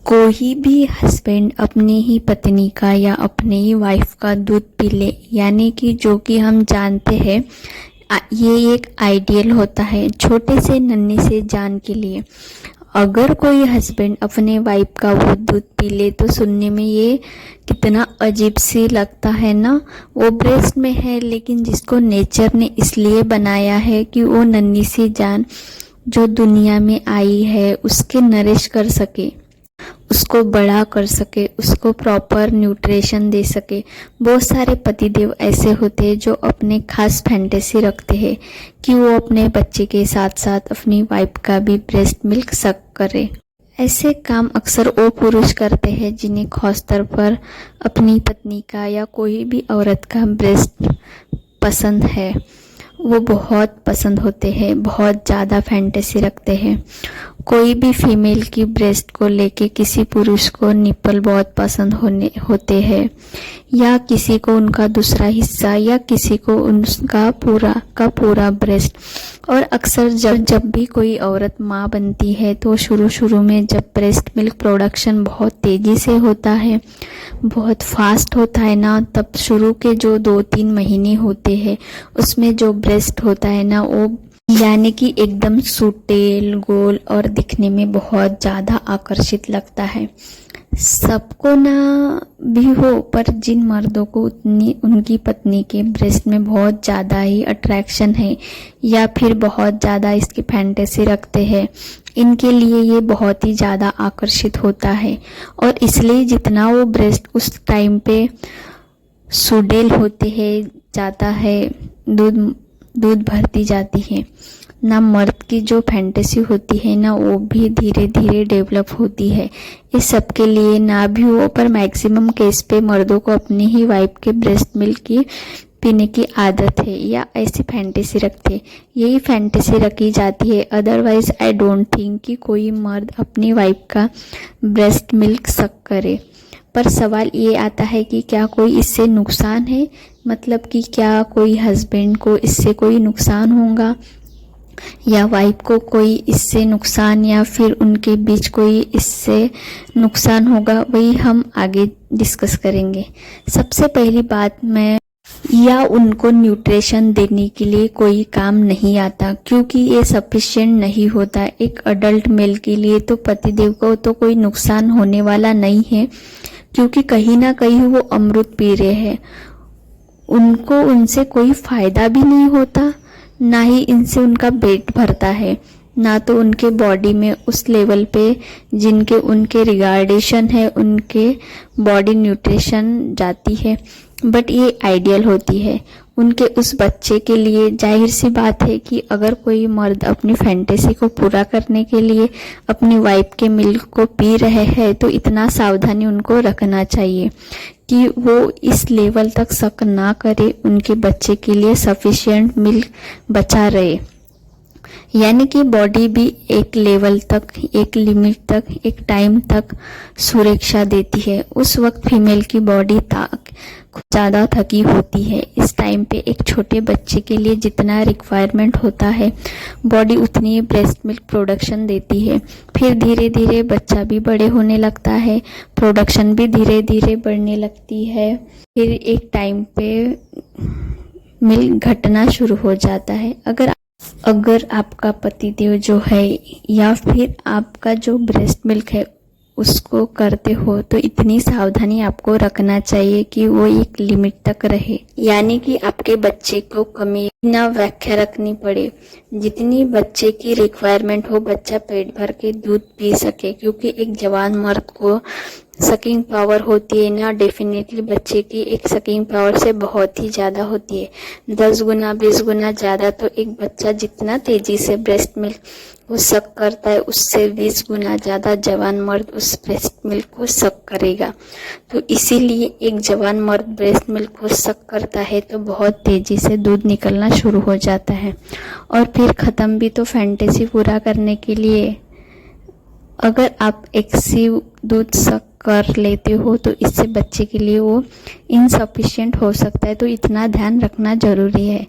कोई भी हस्बैंड अपनी ही पत्नी का या अपने ही वाइफ का दूध पी ले, यानी कि जो कि हम जानते हैं ये एक आइडियल होता है छोटे से नन्हे से जान के लिए। अगर कोई हस्बैंड अपने वाइफ का वो दूध पी ले तो सुनने में ये कितना अजीब सी लगता है ना। वो ब्रेस्ट में है, लेकिन जिसको नेचर ने इसलिए बनाया है कि वो नन्ही सी जान जो दुनिया में आई है उसके नरिश कर सके, उसको बड़ा कर सके, उसको प्रॉपर न्यूट्रिशन दे सके। बहुत सारे पतिदेव ऐसे होते हैं जो अपने खास फैंटेसी रखते हैं कि वो अपने बच्चे के साथ साथ अपनी वाइफ का भी ब्रेस्ट मिल्क सक करे। ऐसे काम अक्सर वो पुरुष करते हैं जिन्हें खास तौर पर अपनी पत्नी का या कोई भी औरत का ब्रेस्ट पसंद है। वो बहुत पसंद होते हैं, बहुत ज़्यादा फैंटेसी रखते हैं। कोई भी फीमेल की ब्रेस्ट को लेके किसी पुरुष को निप्पल बहुत पसंद होते हैं, या किसी को उनका दूसरा हिस्सा, या किसी को उनका पूरा का पूरा ब्रेस्ट। और अक्सर जब भी कोई औरत माँ बनती है तो शुरू में जब ब्रेस्ट मिल्क प्रोडक्शन बहुत तेज़ी से होता है, बहुत फास्ट होता है ना, तब शुरू के जो 2-3 महीने होते हैं उसमें जो ब्रेस्ट होता है ना, वो यानी कि एकदम सुटेल गोल और दिखने में बहुत ज़्यादा आकर्षित लगता है। सबको ना भी हो, पर जिन मर्दों को उतनी उनकी पत्नी के ब्रेस्ट में बहुत ज़्यादा ही अट्रैक्शन है या फिर बहुत ज़्यादा इसकी फैंटेसी रखते हैं, इनके लिए ये बहुत ही ज़्यादा आकर्षित होता है। और इसलिए जितना वो ब्रेस्ट उस टाइम पे सुडेल होते हैं, जाता है, दूध भरती जाती है ना, मर्द की जो फैंटेसी होती है ना वो भी धीरे धीरे डेवलप होती है। इस सब के लिए ना भी हो, पर मैक्सिमम केस पे मर्दों को अपनी ही वाइफ के ब्रेस्ट मिल्क की पीने की आदत है या ऐसी फैंटेसी रखते हैं, यही फैंटेसी रखी जाती है। अदरवाइज आई डोंट थिंक कि कोई मर्द अपनी वाइफ का ब्रेस्ट मिल्क सक करे। पर सवाल ये आता है कि क्या कोई इससे नुकसान है, मतलब कि क्या कोई हस्बैंड को इससे कोई नुकसान होगा या वाइफ को कोई इससे नुकसान, या फिर उनके बीच कोई इससे नुकसान होगा, वही हम आगे डिस्कस करेंगे। सबसे पहली बात, मैं या उनको न्यूट्रिशन देने के लिए कोई काम नहीं आता, क्योंकि ये सफिशिएंट नहीं होता एक अडल्ट मेल के लिए। तो पतिदेव को तो कोई नुकसान होने वाला नहीं है, क्योंकि कहीं ना कहीं वो अमृत पी रहे हैं। उनको उनसे कोई फायदा भी नहीं होता, ना ही इनसे उनका पेट भरता है, ना तो उनके बॉडी में उस लेवल पे जिनके उनके रिगार्डेशन है उनके बॉडी न्यूट्रिशन जाती है। बट ये आइडियल होती है उनके उस बच्चे के लिए। जाहिर सी बात है कि अगर कोई मर्द अपनी फैंटेसी को पूरा करने के लिए अपनी वाइफ के मिल्क को पी रहे हैं तो इतना सावधानी उनको रखना चाहिए कि वो इस लेवल तक शक ना करे, उनके बच्चे के लिए सफिशिएंट मिल्क बचा रहे। यानी कि बॉडी भी एक लेवल तक, एक लिमिट तक, एक टाइम तक सुरक्षा देती है। उस वक्त फीमेल की बॉडी ज़्यादा थकी होती है। इस टाइम पे एक छोटे बच्चे के लिए जितना रिक्वायरमेंट होता है बॉडी उतनी ही ब्रेस्ट मिल्क प्रोडक्शन देती है। फिर धीरे धीरे बच्चा भी बड़े होने लगता है, प्रोडक्शन भी धीरे धीरे बढ़ने लगती है। फिर एक टाइम पे मिल्क घटना शुरू हो जाता है। अगर आपका पतिदेव जो है या फिर आपका जो ब्रेस्ट मिल्क है उसको करते हो तो इतनी सावधानी आपको रखना चाहिए कि वो एक लिमिट तक रहे, यानी कि आपके बच्चे को कमी ना व्याख्या रखनी पड़े। जितनी बच्चे की रिक्वायरमेंट हो बच्चा पेट भर के दूध पी सके, क्योंकि एक जवान मर्द को सकिंग पावर होती है ना, डेफिनेटली बच्चे की एक सकिंग पावर से बहुत ही ज़्यादा होती है। 10 गुना 20 गुना ज़्यादा। तो एक बच्चा जितना तेज़ी से ब्रेस्ट मिल्क को सक करता है उससे 20 गुना ज़्यादा जवान मर्द उस ब्रेस्ट मिल्क को सक करेगा। तो इसीलिए एक जवान मर्द ब्रेस्ट मिल्क को सक करता है तो बहुत तेज़ी से दूध निकलना शुरू हो जाता है। और फिर ख़त्म भी तो फैंटेसी पूरा करने के लिए। अगर आप एक्सेसिव दूध सक कर लेते हो तो इससे बच्चे के लिए वो इनसफिशिएंट हो सकता है, तो इतना ध्यान रखना ज़रूरी है।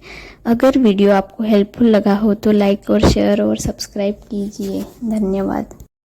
अगर वीडियो आपको हेल्पफुल लगा हो तो लाइक और शेयर और सब्सक्राइब कीजिए। धन्यवाद।